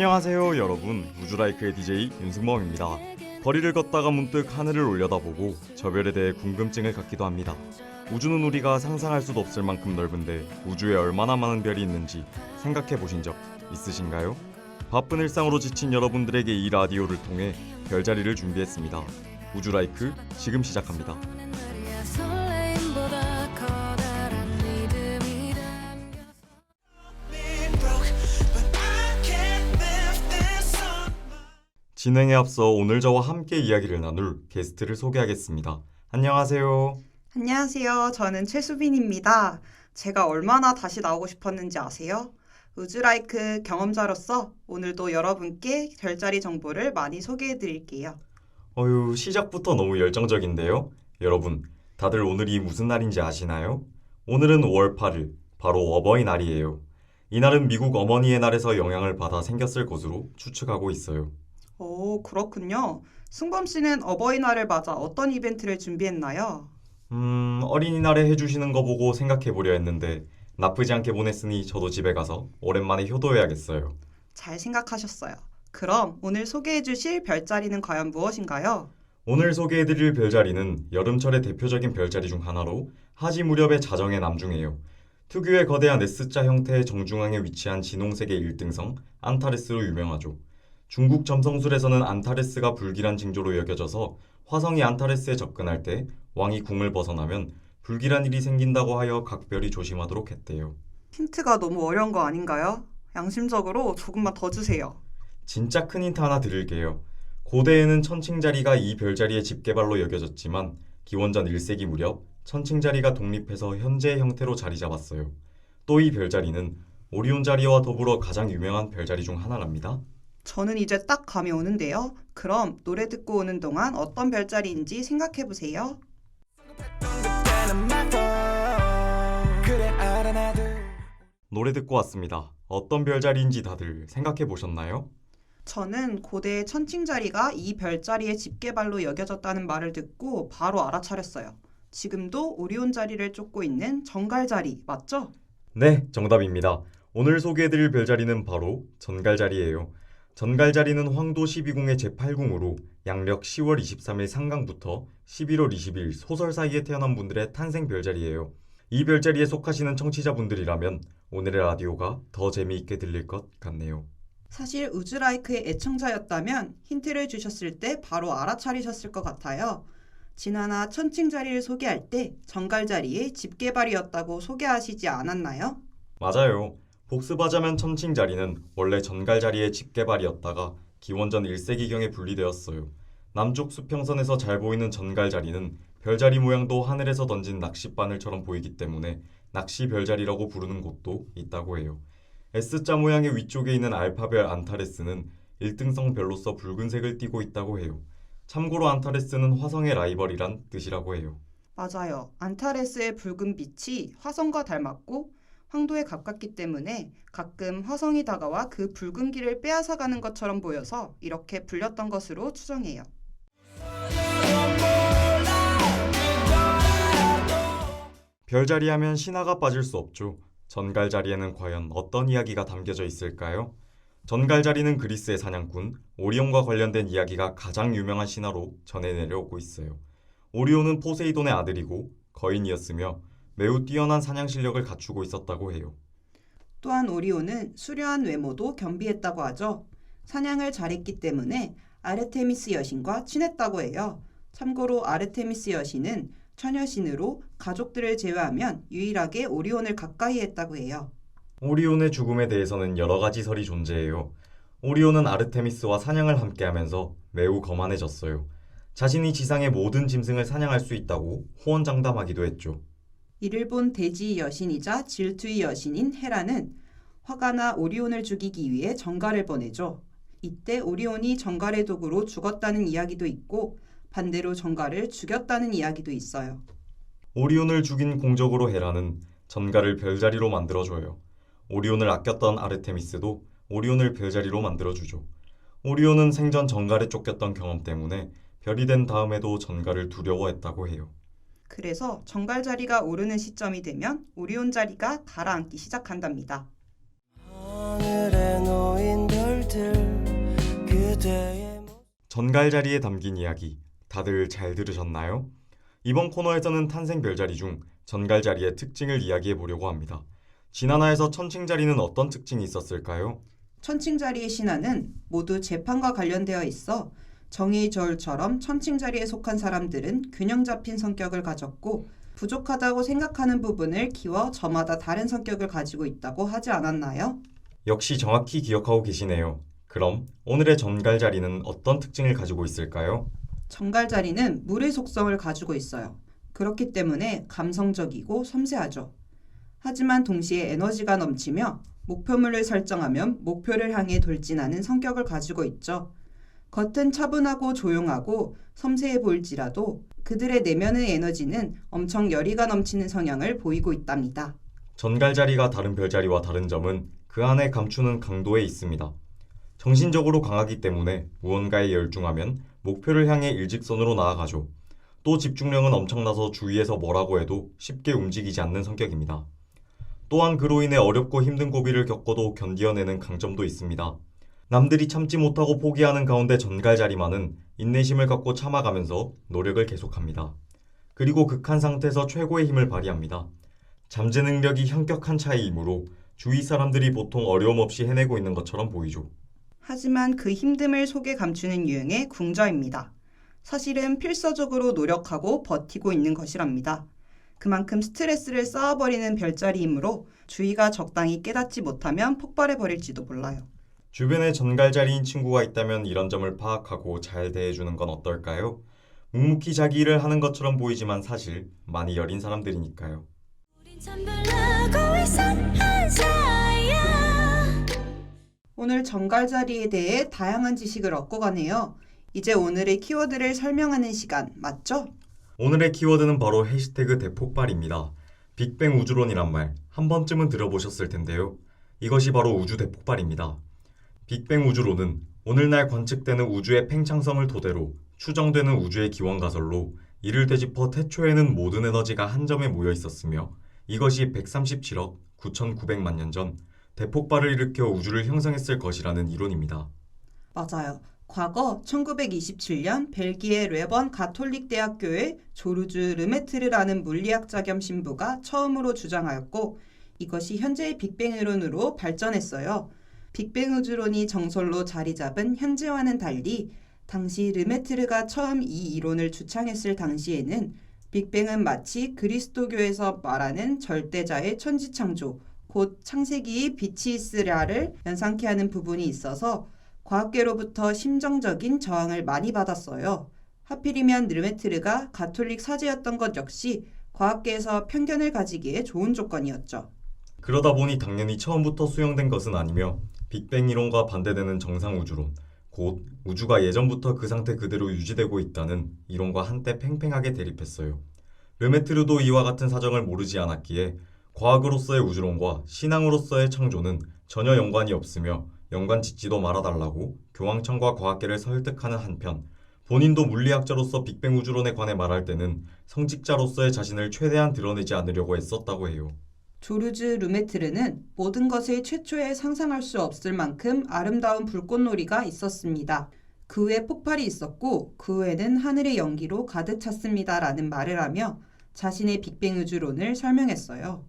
안녕하세요 여러분, 우주라이크의 DJ 윤승범입니다. 거리를 걷다가 문득 하늘을 올려다보고 저 별에 대해 궁금증을 갖기도 합니다. 우주는 우리가 상상할 수도 없을 만큼 넓은데 우주에 얼마나 많은 별이 있는지 생각해 보신 적 있으신가요? 바쁜 일상으로 지친 여러분들에게 이 라디오를 통해 별자리를 준비했습니다. 우주라이크 지금 시작합니다. 진행에 앞서 오늘 저와 함께 이야기를 나눌 게스트를 소개하겠습니다. 안녕하세요. 안녕하세요. 저는 최수빈입니다. 제가 얼마나 다시 나오고 싶었는지 아세요? 우주라이크 경험자로서 오늘도 여러분께 별자리 정보를 많이 소개해 드릴게요. 시작부터 너무 열정적인데요. 여러분, 다들 오늘이 무슨 날인지 아시나요? 오늘은 5월 8일, 바로 어버이날이에요. 이날은 미국 어머니의 날에서 영향을 받아 생겼을 것으로 추측하고 있어요. 오, 그렇군요. 승범 씨는 어버이날을 맞아 어떤 이벤트를 준비했나요? 어린이날에 해주시는 거 보고 생각해보려 했는데 나쁘지 않게 보냈으니 저도 집에 가서 오랜만에 효도해야겠어요. 잘 생각하셨어요. 그럼 오늘 소개해 주실 별자리는 과연 무엇인가요? 오늘 소개해드릴 별자리는 여름철의 대표적인 별자리 중 하나로 하지 무렵의 자정의 남중이에요. 특유의 거대한 S자 형태의 정중앙에 위치한 진홍색의 1등성 안타레스로 유명하죠. 중국 점성술에서는 안타레스가 불길한 징조로 여겨져서 화성이 안타레스에 접근할 때 왕이 궁을 벗어나면 불길한 일이 생긴다고 하여 각 별이 조심하도록 했대요. 힌트가 너무 어려운 거 아닌가요? 양심적으로 조금만 더 주세요. 진짜 큰 힌트 하나 드릴게요. 고대에는 천칭자리가 이 별자리의 집게발로 여겨졌지만 기원전 1세기 무렵 천칭자리가 독립해서 현재의 형태로 자리 잡았어요. 또 이 별자리는 오리온 자리와 더불어 가장 유명한 별자리 중 하나랍니다. 저는 이제 딱 감이 오는데요. 그럼 노래 듣고 오는 동안 어떤 별자리인지 생각해 보세요. 노래 듣고 왔습니다. 어떤 별자리인지 다들 생각해 보셨나요? 저는 고대의 천칭자리가 이 별자리의 집게발로 여겨졌다는 말을 듣고 바로 알아차렸어요. 지금도 오리온 자리를 쫓고 있는 정갈자리 맞죠? 네, 정답입니다. 오늘 소개해드릴 별자리는 바로 전갈자리예요. 전갈자리는 황도 12궁의 제8궁으로 양력 10월 23일 상강부터 11월 20일 소설 사이에 태어난 분들의 탄생 별자리예요. 이 별자리에 속하시는 청취자분들이라면 오늘의 라디오가 더 재미있게 들릴 것 같네요. 사실 우주라이크의 애청자였다면 힌트를 주셨을 때 바로 알아차리셨을 것 같아요. 지난화 천칭자리를 소개할 때 정갈자리의 집게발이었다고 소개하시지 않았나요? 맞아요. 복습하자면 천칭자리는 원래 전갈자리의 집게발이었다가 기원전 1세기경에 분리되었어요. 남쪽 수평선에서 잘 보이는 전갈자리는 별자리 모양도 하늘에서 던진 낚싯바늘처럼 보이기 때문에 낚시 별자리라고 부르는 곳도 있다고 해요. S자 모양의 위쪽에 있는 알파별 안타레스는 1등성 별로서 붉은색을 띠고 있다고 해요. 참고로 안타레스는 화성의 라이벌이란 뜻이라고 해요. 맞아요. 안타레스의 붉은 빛이 화성과 닮았고 황도에 가깝기 때문에 가끔 화성이 다가와 그 붉은 길을 빼앗아가는 것처럼 보여서 이렇게 불렸던 것으로 추정해요. 별자리 하면 신화가 빠질 수 없죠. 전갈자리에는 과연 어떤 이야기가 담겨져 있을까요? 전갈자리는 그리스의 사냥꾼 오리온과 관련된 이야기가 가장 유명한 신화로 전해 내려오고 있어요. 오리온은 포세이돈의 아들이고 거인이었으며 매우 뛰어난 사냥 실력을 갖추고 있었다고 해요. 또한 오리온은 수려한 외모도 겸비했다고 하죠. 사냥을 잘했기 때문에 아르테미스 여신과 친했다고 해요. 참고로 아르테미스 여신은 처녀신으로 가족들을 제외하면 유일하게 오리온을 가까이 했다고 해요. 오리온의 죽음에 대해서는 여러 가지 설이 존재해요. 오리온은 아르테미스와 사냥을 함께하면서 매우 거만해졌어요. 자신이 지상의 모든 짐승을 사냥할 수 있다고 호언장담하기도 했죠. 이를 본 대지의 여신이자 질투의 여신인 헤라는 화가 나 오리온을 죽이기 위해 정갈을 보내죠. 이때 오리온이 정갈의 도구로 죽었다는 이야기도 있고 반대로 정갈을 죽였다는 이야기도 있어요. 오리온을 죽인 공적으로 헤라는 전갈을 별자리로 만들어줘요. 오리온을 아꼈던 아르테미스도 오리온을 별자리로 만들어주죠. 오리온은 생전 전갈에 쫓겼던 경험 때문에 별이 된 다음에도 전갈을 두려워했다고 해요. 그래서 정갈자리가 오르는 시점이 되면 오리온 자리가 가라앉기 시작한답니다. 하늘에 놓인 별들 그대의 전갈자리에 담긴 이야기 다들 잘 들으셨나요? 이번 코너에서는 탄생 별자리 중 전갈자리의 특징을 이야기해 보려고 합니다. 지난화에서 천칭자리는 어떤 특징이 있었을까요? 천칭자리의 신화는 모두 재판과 관련되어 있어 정의저울처럼 천칭자리에 속한 사람들은 균형 잡힌 성격을 가졌고 부족하다고 생각하는 부분을 키워 저마다 다른 성격을 가지고 있다고 하지 않았나요? 역시 정확히 기억하고 계시네요. 그럼 오늘의 전갈자리는 어떤 특징을 가지고 있을까요? 정갈자리는 물의 속성을 가지고 있어요. 그렇기 때문에 감성적이고 섬세하죠. 하지만 동시에 에너지가 넘치며 목표물을 설정하면 목표를 향해 돌진하는 성격을 가지고 있죠. 겉은 차분하고 조용하고 섬세해 보일지라도 그들의 내면의 에너지는 엄청 열의가 넘치는 성향을 보이고 있답니다. 전갈자리가 다른 별자리와 다른 점은 그 안에 감추는 강도에 있습니다. 정신적으로 강하기 때문에 무언가에 열중하면 목표를 향해 일직선으로 나아가죠. 또 집중력은 엄청나서 주위에서 뭐라고 해도 쉽게 움직이지 않는 성격입니다. 또한 그로 인해 어렵고 힘든 고비를 겪어도 견디어내는 강점도 있습니다. 남들이 참지 못하고 포기하는 가운데 전갈자리만은 인내심을 갖고 참아가면서 노력을 계속합니다. 그리고 극한 상태에서 최고의 힘을 발휘합니다. 잠재 능력이 현격한 차이이므로 주위 사람들이 보통 어려움 없이 해내고 있는 것처럼 보이죠. 하지만 그 힘듦을 속에 감추는 유형의 궁저입니다. 사실은 필사적으로 노력하고 버티고 있는 것이랍니다. 그만큼 스트레스를 쌓아버리는 별자리이므로 주위가 적당히 깨닫지 못하면 폭발해버릴지도 몰라요. 주변에 전갈자리인 친구가 있다면 이런 점을 파악하고 잘 대해주는 건 어떨까요? 묵묵히 자기 일을 하는 것처럼 보이지만 사실 많이 여린 사람들이니까요. 우린 참 별나고 이상한 사이야. 오늘 정갈자리에 대해 다양한 지식을 얻고 가네요. 이제 오늘의 키워드를 설명하는 시간 맞죠? 오늘의 키워드는 바로 해시태그 대폭발입니다. 빅뱅 우주론이란 말 한 번쯤은 들어보셨을 텐데요. 이것이 바로 우주 대폭발입니다. 빅뱅 우주론은 오늘날 관측되는 우주의 팽창성을 토대로 추정되는 우주의 기원가설로 이를 되짚어 태초에는 모든 에너지가 한 점에 모여 있었으며 이것이 137억 9,900만 년 전 대폭발을 일으켜 우주를 형성했을 것이라는 이론입니다. 맞아요. 과거 1927년 벨기에 레번 가톨릭 대학교의 조르주 르메트르라는 물리학자 겸 신부가 처음으로 주장하였고 이것이 현재의 빅뱅 이론으로 발전했어요. 빅뱅 우주론이 정설로 자리 잡은 현재와는 달리 당시 르메트르가 처음 이 이론을 주창했을 당시에는 빅뱅은 마치 그리스도교에서 말하는 절대자의 천지창조, 곧 창세기의 빛이 있으랴를 연상케 하는 부분이 있어서 과학계로부터 심정적인 저항을 많이 받았어요. 하필이면 르메트르가 가톨릭 사제였던 것 역시 과학계에서 편견을 가지기에 좋은 조건이었죠. 그러다 보니 당연히 처음부터 수용된 것은 아니며 빅뱅 이론과 반대되는 정상우주론, 곧 우주가 예전부터 그 상태 그대로 유지되고 있다는 이론과 한때 팽팽하게 대립했어요. 르메트르도 이와 같은 사정을 모르지 않았기에 과학으로서의 우주론과 신앙으로서의 창조는 전혀 연관이 없으며 연관 짓지도 말아달라고 교황청과 과학계를 설득하는 한편 본인도 물리학자로서 빅뱅 우주론에 관해 말할 때는 성직자로서의 자신을 최대한 드러내지 않으려고 애썼다고 해요. 조르주 르메트르는 모든 것을 최초에 상상할 수 없을 만큼 아름다운 불꽃놀이가 있었습니다. 그 후에 폭발이 있었고 그 후에는 하늘의 연기로 가득 찼습니다 라는 말을 하며 자신의 빅뱅 우주론을 설명했어요.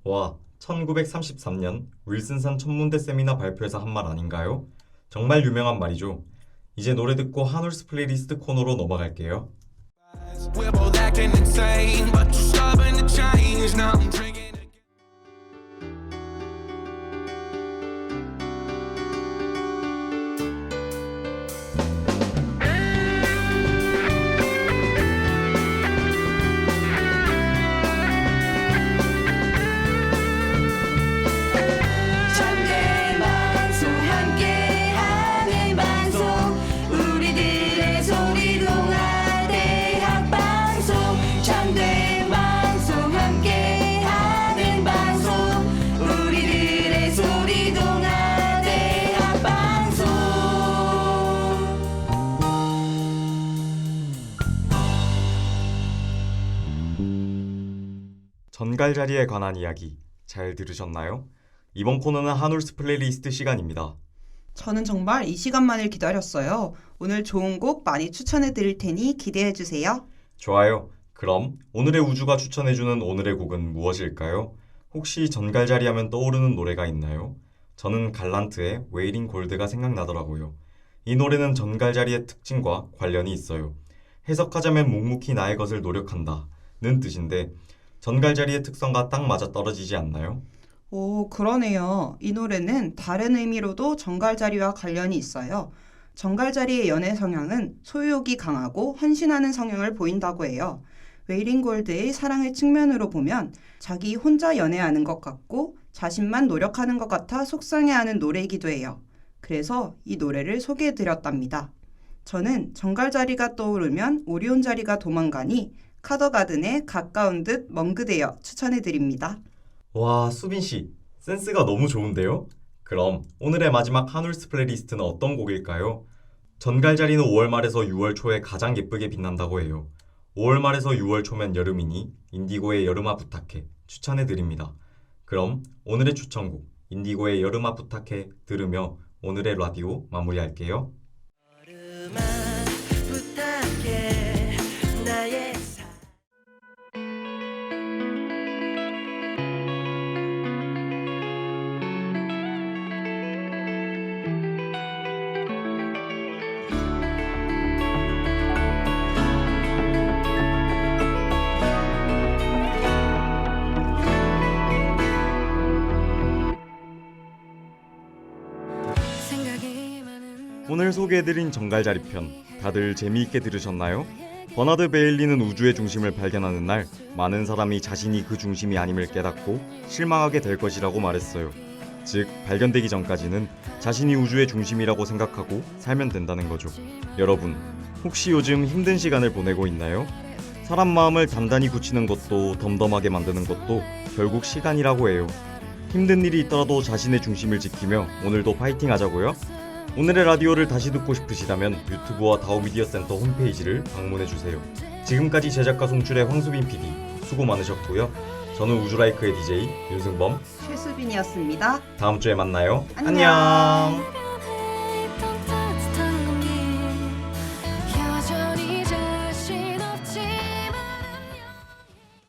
와, 1933년 윌슨산 천문대 세미나 발표에서 한 말 아닌가요? 정말 유명한 말이죠. 이제 노래 듣고 한울스 플레이리스트 코너로 넘어갈게요. We're both acting insane, but you're stubborn to change. Now I'm drinking. 전갈자리에 관한 이야기 잘 들으셨나요? 이번 코너는 한울스 플레이리스트 시간입니다. 저는 정말 이 시간만을 기다렸어요. 오늘 좋은 곡 많이 추천해 드릴 테니 기대해 주세요. 좋아요. 그럼 오늘의 우주가 추천해주는 오늘의 곡은 무엇일까요? 혹시 전갈자리 하면 떠오르는 노래가 있나요? 저는 갈란트의 웨이링 골드가 생각나더라고요. 이 노래는 전갈자리의 특징과 관련이 있어요. 해석하자면 묵묵히 나의 것을 노력한다 는 뜻인데 전갈자리의 특성과 딱 맞아 떨어지지 않나요? 오, 그러네요. 이 노래는 다른 의미로도 정갈자리와 관련이 있어요. 정갈자리의 연애 성향은 소유욕이 강하고 헌신하는 성향을 보인다고 해요. 웨이링 골드의 사랑의 측면으로 보면 자기 혼자 연애하는 것 같고 자신만 노력하는 것 같아 속상해하는 노래이기도 해요. 그래서 이 노래를 소개해드렸답니다. 저는 정갈자리가 떠오르면 오리온 자리가 도망가니 카더가든의 가까운 듯 먼 그대여 추천해드립니다. 와, 수빈씨, 센스가 너무 좋은데요? 그럼 오늘의 마지막 한울스 플레이리스트는 어떤 곡일까요? 전갈자리는 5월 말에서 6월 초에 가장 예쁘게 빛난다고 해요. 5월 말에서 6월 초면 여름이니 인디고의 여름아 부탁해 추천해드립니다. 그럼 오늘의 추천곡 인디고의 여름아 부탁해 들으며 오늘의 라디오 마무리할게요. 여름아 부탁해 나의 생각이 많은 오늘 소개해드린 정갈자리 편 다들 재미있게 들으셨나요? 버나드 베일리는 우주의 중심을 발견하는 날 많은 사람이 자신이 그 중심이 아님을 깨닫고 실망하게 될 것이라고 말했어요. 즉 발견되기 전까지는 자신이 우주의 중심이라고 생각하고 살면 된다는 거죠. 여러분 혹시 요즘 힘든 시간을 보내고 있나요? 사람 마음을 단단히 굳히는 것도 덤덤하게 만드는 것도 결국 시간이라고 해요. 힘든 일이 있더라도 자신의 중심을 지키며 오늘도 파이팅 하자고요. 오늘의 라디오를 다시 듣고 싶으시다면 유튜브와 다오미디어 센터 홈페이지를 방문해주세요. 지금까지 제작과 송출의 황수빈 PD 수고 많으셨고요. 저는 우주라이크의 DJ 윤승범. 최수빈이었습니다. 다음 주에 만나요. 안녕.